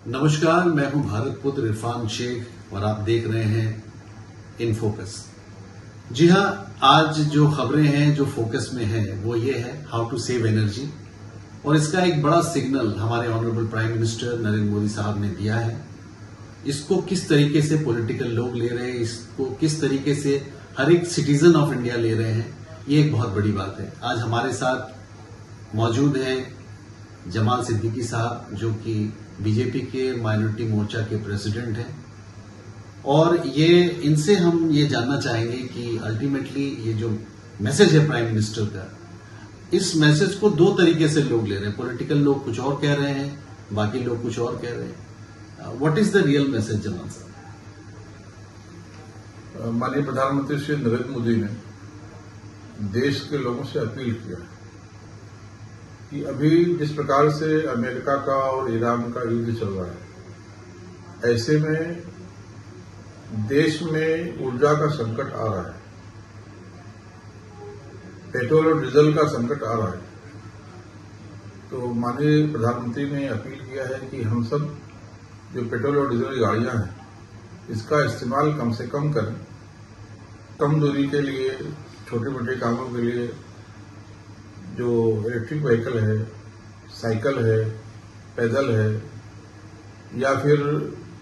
नमस्कार, मैं हूं भारत पुत्र इरफान शेख और आप देख रहे हैं इन फोकस। जी हां, आज जो खबरें हैं जो फोकस में है वो ये है हाउ टू सेव एनर्जी, और इसका एक बड़ा सिग्नल हमारे honourable prime minister Narendra Modi साहब ने दिया है। इसको किस तरीके से पॉलिटिकल लोग ले रहे हैं, इसको किस तरीके से हर एक सिटीजन ऑफ इंडिया ले रहे हैं, ये एक बहुत बड़ी बात है। आज हमारे साथ मौजूद हैं जमाल सिद्दीकी साहब, जो कि बीजेपी के माइनॉरिटी मोर्चा के प्रेसिडेंट हैं, और इनसे हम ये जानना चाहेंगे कि अल्टीमेटली ये जो मैसेज है प्राइम मिनिस्टर का, इस मैसेज को दो तरीके से लोग ले रहे हैं। पॉलिटिकल लोग कुछ और कह रहे हैं, बाकी लोग कुछ और कह रहे हैं। What is the real message Jamal साहब? माननीय प्रधानमंत्री श्री नरेंद्र मोदी ने देश के लोगों से अपील किया कि अभी जिस प्रकार से अमेरिका का और ईरान का युद्ध चल रहा है, ऐसे में देश में ऊर्जा का संकट आ रहा है, पेट्रोल और डीजल का संकट आ रहा है। तो माननीय प्रधानमंत्री ने अपील किया है कि हम सब जो पेट्रोल और डीजल की गाड़ियां हैं, इसका इस्तेमाल कम से कम करें। कम दूरी के लिए, छोटे मोटे कामों के लिए जो इलेक्ट्रिक व्हीकल है, साइकिल है, पैदल है, या फिर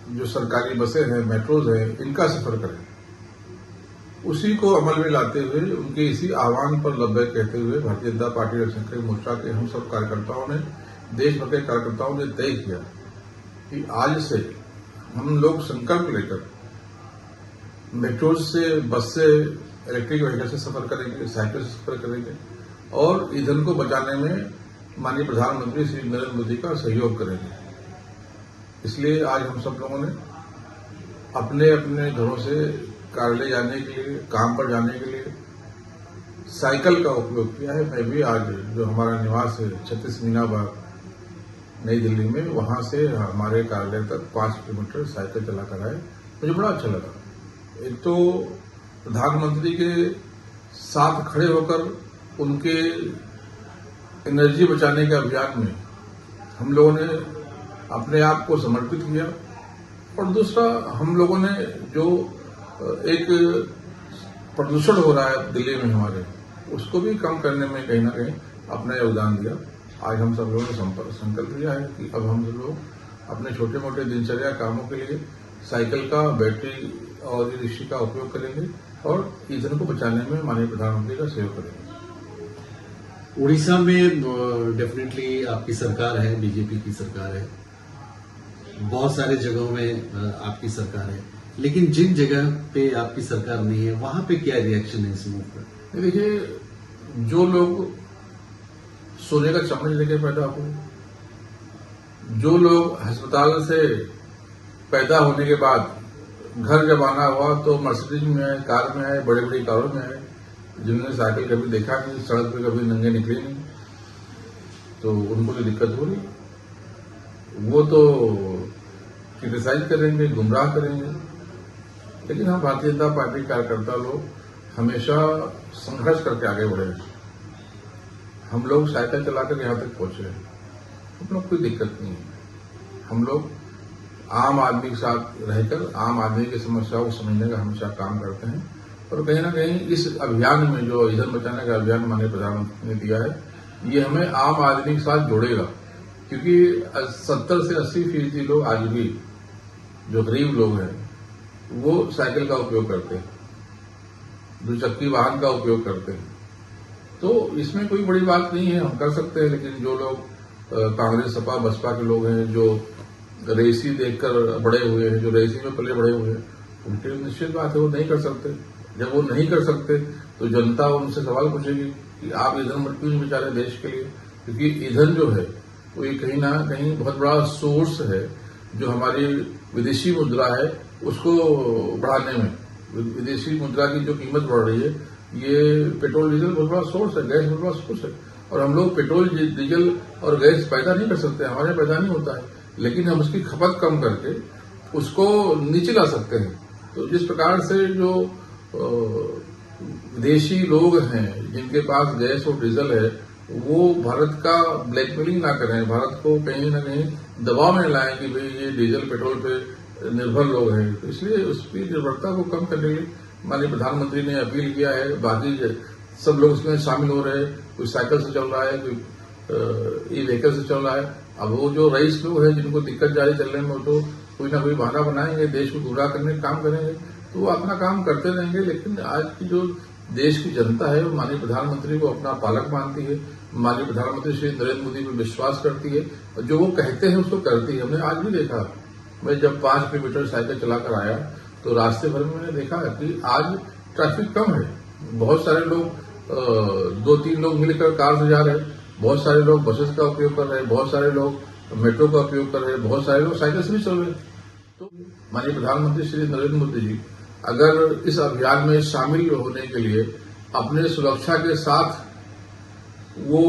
जो सरकारी बसें हैं, मेट्रोज हैं, इनका सफर करें। उसी को अमल में लाते हुए, उनके इसी आह्वान पर लब्बैक कहते हुए भारतीय जनता पार्टी रक्षक मोर्चा के हम सब कार्यकर्ताओं ने, देश भर के कार्यकर्ताओं ने तय किया कि आज से हम लोग संकल्प लेकर मेट्रोज से, बस से, इलेक्ट्रिक व्हीकल से सफर करेंगे, साइकिल से सफर करेंगे और ईंधन को बचाने में माननीय प्रधानमंत्री श्री नरेंद्र मोदी का सहयोग करेंगे। इसलिए आज हम सब लोगों ने अपने अपने घरों से कार्यालय जाने के लिए, काम पर जाने के लिए साइकिल का उपयोग किया है। मैं भी आज जो हमारा निवास है 36 मीना बाग नई दिल्ली में, वहां से हमारे कार्यालय तक 5 किलोमीटर साइकिल चलाकर आए। मुझे बड़ा अच्छा लगा। एक तो प्रधानमंत्री के साथ खड़े होकर उनके एनर्जी बचाने के अभियान में हम लोगों ने अपने आप को समर्पित किया, और दूसरा हम लोगों ने जो एक प्रदूषण हो रहा है दिल्ली में हमारे, उसको भी कम करने में कहीं ना कहीं अपना योगदान दिया। आज हम सब लोगों ने संकल्प लिया है कि अब हम लोग अपने छोटे मोटे दिनचर्या कामों के लिए साइकिल का, बैटरी और रिक्शे का उपयोग करेंगे और ईंधन को बचाने में माननीय प्रधानमंत्री का सहयोग करेंगे। उड़ीसा में डेफिनेटली आपकी सरकार है, बीजेपी की सरकार है, बहुत सारे जगहों में आपकी सरकार है, लेकिन जिन जगह पे आपकी सरकार नहीं है, वहां पे क्या रिएक्शन है इस मूव पर? देखिए, जो लोग सोने का चम्मच लेके पैदा हुए, जो लोग अस्पताल से पैदा होने के बाद घर जब आना हुआ तो मर्सिडीज में आए, कार में आए, बड़ी बड़ी कारों में आए, जिन्होंने साइकिल कभी देखा नहीं, सड़क पे कभी नंगे निकले नहीं, तो उनको जो दिक्कत हो रही वो तो क्रिटिसाइज करेंगे, गुमराह करेंगे। लेकिन हम भारतीय जनता पार्टी कार्यकर्ता लोग हमेशा संघर्ष करके आगे बढ़े। हम लोग साइकिल चलाकर यहां तक पहुंचे हैं, हम लोग कोई दिक्कत नहीं है। हम लोग आम आदमी के साथ रहकर आम आदमी की समस्याओं को समझने का हमेशा काम करते हैं, और कहीं ना कहीं इस अभियान में जो ईंधन बचाने का अभियान माननीय प्रधानमंत्री ने दिया है, ये हमें आम आदमी के साथ जोड़ेगा। क्योंकि 70 से 80% लोग आज भी जो गरीब लोग हैं वो साइकिल का उपयोग करते हैं, द्विचक्री वाहन का उपयोग करते हैं। तो इसमें कोई बड़ी बात नहीं है, हम कर सकते हैं। लेकिन जो लोग कांग्रेस, सपा, बसपा के लोग हैं, जो रेसी देखकर बड़े हुए हैं, जो रेसी में पले बड़े हुए हैं, उनकी निश्चित बात है वो नहीं कर सकते। जब वो नहीं कर सकते तो जनता उनसे सवाल पूछेगी कि आप ईंधन मत क्यों नहीं बचा रहे देश के लिए। क्योंकि ईंधन जो है वो ये कहीं ना कहीं बहुत बड़ा सोर्स है जो हमारी विदेशी मुद्रा है उसको बढ़ाने में। विदेशी मुद्रा की जो कीमत बढ़ रही है, ये पेट्रोल डीजल बहुत बड़ा सोर्स है, गैस बहुत बड़ा सोर्स है, और हम लोग पेट्रोल डीजल और गैस पैदा नहीं कर सकते, हमारे पैदा नहीं होता है, लेकिन हम उसकी खपत कम करके उसको नीचे ला सकते हैं। तो जिस प्रकार से जो विदेशी लोग हैं जिनके पास गैस और डीजल है, वो भारत का ब्लैकमेलिंग ना करें, भारत को कहीं ना कहीं दबाव में लाएं कि भाई ये डीजल पेट्रोल पे निर्भर लोग हैं। तो इसलिए उसकी निर्भरता को कम करने के लिए माननीय प्रधानमंत्री ने अपील किया है। बाकी सब लोग उसमें शामिल हो रहे हैं, कोई साइकिल से चल रहा है, कोई ई व्हीकल से चल रहा है। अब वो जो रईस लोग हैं जिनको दिक्कत जा रही चलने में, तो कोई ना कोई बहाना बनाएंगे, देश को गुमराह करने का काम करेंगे, तो वो अपना काम करते रहेंगे। लेकिन आज की जो देश की जनता है वो माननीय प्रधानमंत्री को अपना पालक मानती है, माननीय प्रधानमंत्री श्री नरेंद्र मोदी पर विश्वास करती है और जो वो कहते हैं उसको करती है। हमने आज भी देखा, मैं जब 5 किलोमीटर साइकिल चलाकर आया तो रास्ते भर में मैंने देखा कि आज ट्रैफिक कम है। बहुत सारे लोग 2-3 लोग मिलकर कार से जा रहे हैं, बहुत सारे लोग बसेस का उपयोग कर रहे हैं, बहुत सारे लोग मेट्रो का उपयोग कर रहे हैं, बहुत सारे लोग साइकिल से भी चल रहे हैं। तो माननीय प्रधानमंत्री श्री नरेंद्र मोदी जी अगर इस अभियान में शामिल होने के लिए अपने सुरक्षा के साथ वो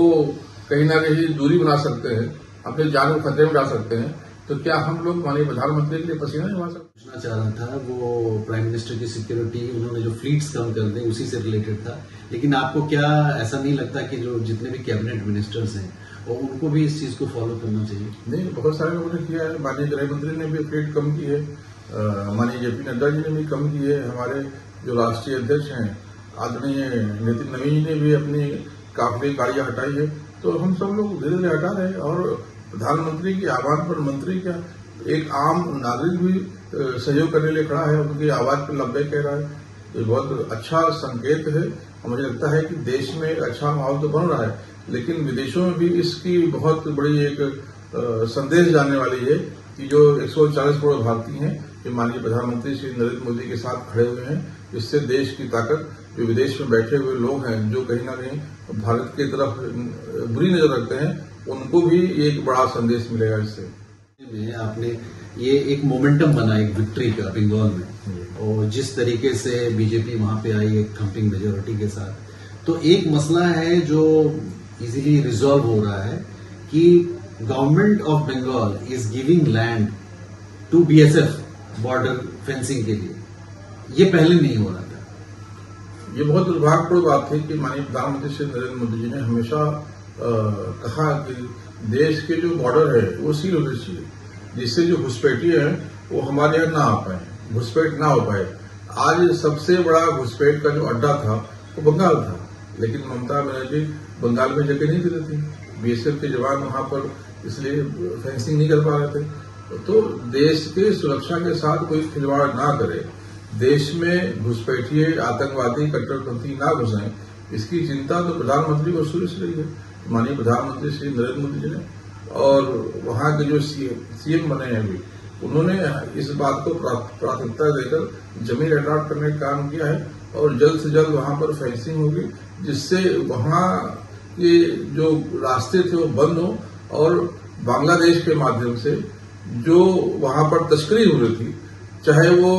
कहीं ना कहीं दूरी बना सकते हैं, अपने जान को खतरे में डाल सकते हैं, तो क्या हम लोग माननीय प्रधानमंत्री के लिए पसीना नहीं बहा सकते? पूछना चाह रहा था, वो प्राइम मिनिस्टर की सिक्योरिटी, उन्होंने जो फ्लीट्स कम कर दी उसी से रिलेटेड था। लेकिन आपको क्या ऐसा नहीं लगता कि जो जितने भी कैबिनेट मिनिस्टर्स हैं और उनको भी इस चीज को फॉलो करना चाहिए? नहीं, बहुत सारे लोगों ने किया है। माननीय गृह मंत्री ने भी फ्लीट कम की है, माननीय जेपी नड्डा जी ने भी कम की है, हमारे जो राष्ट्रीय अध्यक्ष हैं आदरणीय नितिन नवीन जी ने भी अपनी काफिले गाड़ियां हटाई है। तो हम सब लोग धीरे धीरे हटा रहे हैं और प्रधानमंत्री के आह्वान पर मंत्री क्या एक आम नागरिक भी सहयोग करने लिए खड़ा है, उनकी आवाज पर लब्बे कह रहा है। ये बहुत अच्छा संकेत है और मुझे लगता है कि देश में एक अच्छा माहौल तो बन रहा है, लेकिन विदेशों में भी इसकी बहुत बड़ी एक संदेश जाने वाली है कि जो 140 करोड़ भारतीय हैं ये माननीय प्रधानमंत्री श्री नरेंद्र मोदी के साथ खड़े हुए हैं। इससे देश की ताकत, जो विदेश में बैठे हुए लोग हैं जो कहीं ना कहीं भारत की तरफ बुरी नजर रखते हैं, उनको भी एक बड़ा संदेश मिलेगा इससे। आपने ये एक मोमेंटम बना एक विक्ट्री का बंगाल में, और जिस तरीके से बीजेपी वहां पे आई एक थम्पिंग मेजोरिटी के साथ, तो एक मसला है जो इजीली रिजॉल्व हो रहा है कि government of Bengal is giving land to BSF border fencing के लिए। ये पहले नहीं हो रहा था। ये बहुत दुर्भाग्यपूर्ण बात है कि माननीय प्रधानमंत्री श्री नरेंद्र मोदी जी ने हमेशा कहा कि देश के जो बॉर्डर है वो सील होने चाहिए, जिससे जो घुसपैठिए हैं वो हमारे यहाँ ना आ पाए, घुसपैठ ना हो पाए। आज सबसे बड़ा घुसपैठ का जो अड्डा था वो बंगाल था, लेकिन ममता बनर्जी बंगाल में जगह नहीं दे रही थी, बीएसएफ के जवान वहां पर इसलिए फेंसिंग नहीं कर पा रहे थे। तो देश के सुरक्षा के साथ कोई खिलवाड़ ना करे, देश में घुसपैठिए आतंकवादी कट्टरपंथी ना घुसें, इसकी चिंता तो प्रधानमंत्री को शुरू से रही है, माननीय प्रधानमंत्री श्री नरेंद्र मोदी जी ने। और वहां के जो सीएम बने हैं अभी, उन्होंने इस बात को प्राथमिकता देकर जमीन अलॉट करने का काम किया है और जल्द से जल्द वहां पर फेंसिंग होगी, जिससे वहां ये जो रास्ते थे वो बंद हो और बांग्लादेश के माध्यम से जो वहां पर तस्करी हो रही थी, चाहे वो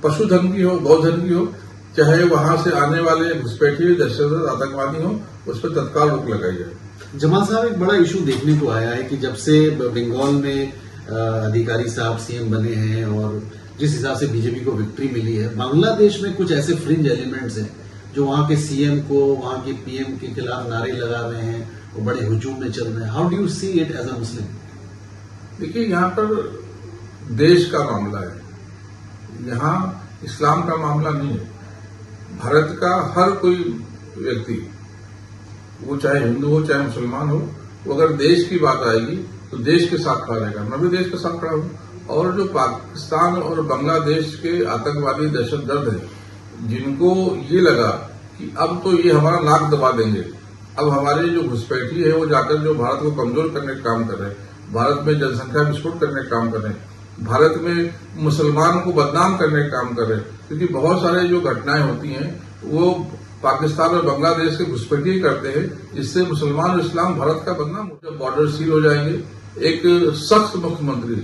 पशुधन की हो, गौधन की हो, चाहे वहां से आने वाले घुसपैठिए दहशतगर्द आतंकवादी हो, उस पर तत्काल रोक लगाई जाए। जमाल साहब, एक बड़ा इशू देखने को आया है कि जब से बंगाल में अधिकारी साहब सीएम बने हैं और जिस हिसाब से बीजेपी को विक्ट्री मिली है, बांग्लादेश में कुछ ऐसे फ्रिंज एलिमेंट्स हैं जो वहां के सीएम को, वहां के पीएम के खिलाफ नारे लगा रहे हैं, वो बड़े हुजूम में चल रहे हैं। How do you see it as a Muslim? देखिए, यहाँ पर देश का मामला है, यहाँ इस्लाम का मामला नहीं है। भारत का हर कोई व्यक्ति, वो चाहे हिंदू हो चाहे मुसलमान हो, वो अगर देश की बात आएगी तो देश के साथ खड़ा रहेगा। मैं भी देश के साथ खड़ा हूं। और जो पाकिस्तान और बांग्लादेश के आतंकवादी दहशतगर्द हैं, जिनको ये लगा कि अब तो ये हमारा नाक दबा देंगे, अब हमारे जो घुसपैठी है वो जाकर जो भारत को कमजोर करने का काम कर रहे हैं, भारत में जनसंख्या विस्फोट करने का काम कर रहे हैं, भारत में मुसलमान को बदनाम करने का काम कर रहे हैं। क्योंकि बहुत सारे जो घटनाएं होती हैं वो पाकिस्तान और बांग्लादेश के घुसपैठी करते हैं, जिससे मुसलमान और इस्लाम भारत का बदनाम हो। जब बॉर्डर सील हो जाएंगे, एक सख्त मुख्यमंत्री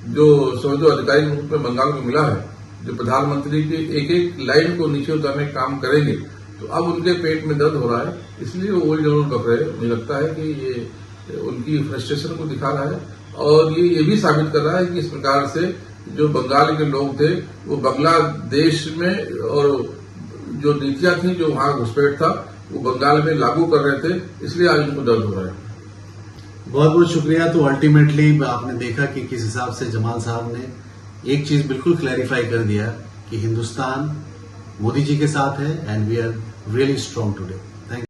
जो समझो आधिकारिक रूप में बंगाल को मिला है, जो प्रधानमंत्री की एक एक लाइन को नीचे उतारने का काम करेंगे, तो अब उनके पेट में दर्द हो रहा है, इसलिए वो जरूर बक रहे हैं। मुझे लगता है कि ये उनकी फ्रस्ट्रेशन को दिखा रहा है और ये भी साबित कर रहा है कि इस प्रकार से जो बंगाल के लोग थे वो बांग्लादेश में और जो नीतियां थी, जो वहां घुसपैठ था, वो बंगाल में लागू कर रहे थे, इसलिए आज उनको दर्द हो रहा है। बहुत बहुत शुक्रिया। तो अल्टीमेटली आपने देखा कि किस हिसाब से जमाल साहब ने एक चीज बिल्कुल क्लैरिफाई कर दिया कि हिंदुस्तान मोदी जी के साथ है and we are really strong today.